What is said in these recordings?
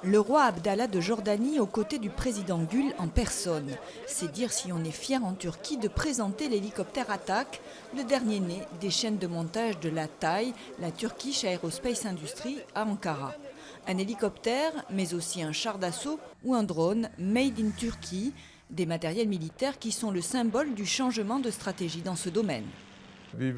Le roi Abdallah de Jordanie aux côtés du président Gül en personne. C'est dire si on est fier en Turquie de présenter l'hélicoptère Atak, le dernier né des chaînes de montage de la TAI, la Turkish Aerospace Industry, à Ankara. Un hélicoptère, mais aussi un char d'assaut ou un drone made in Turkey, des matériels militaires qui sont le symbole du changement de stratégie dans ce domaine. Nous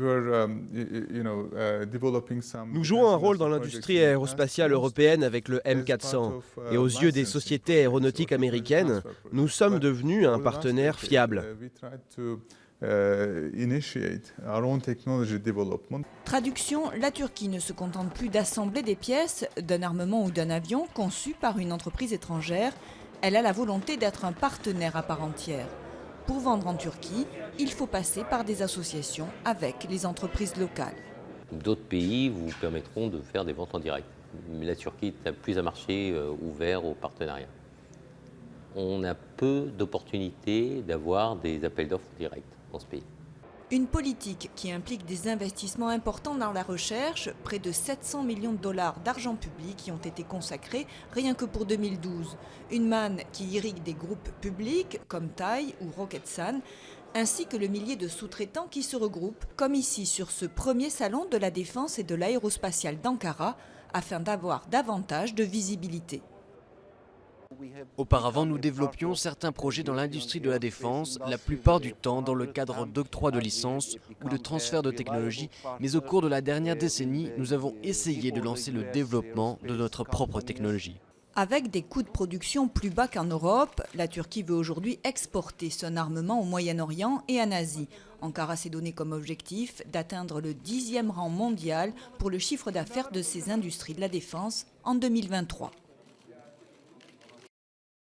jouons un rôle dans l'industrie aérospatiale européenne avec le M400. Et aux yeux des sociétés aéronautiques américaines, nous sommes devenus un partenaire fiable. Traduction, la Turquie ne se contente plus d'assembler des pièces d'un armement ou d'un avion conçu par une entreprise étrangère. Elle a la volonté d'être un partenaire à part entière. Pour vendre en Turquie, il faut passer par des associations avec les entreprises locales. D'autres pays vous permettront de faire des ventes en direct. Mais la Turquie n'a plus un marché ouvert aux partenariats. On a peu d'opportunités d'avoir des appels d'offres directs dans ce pays. Une politique qui implique des investissements importants dans la recherche, près de 700 millions de dollars d'argent public qui ont été consacrés rien que pour 2012. Une manne qui irrigue des groupes publics comme TAI ou Roketsan, ainsi que le millier de sous-traitants qui se regroupent, comme ici sur ce premier salon de la défense et de l'aérospatiale d'Ankara, afin d'avoir davantage de visibilité. Auparavant, nous développions certains projets dans l'industrie de la défense, la plupart du temps dans le cadre d'octroi de licences ou de transfert de technologie, mais au cours de la dernière décennie, nous avons essayé de lancer le développement de notre propre technologie. Avec des coûts de production plus bas qu'en Europe, la Turquie veut aujourd'hui exporter son armement au Moyen-Orient et en Asie. Ankara s'est donné comme objectif d'atteindre le 10e rang mondial pour le chiffre d'affaires de ses industries de la défense en 2023.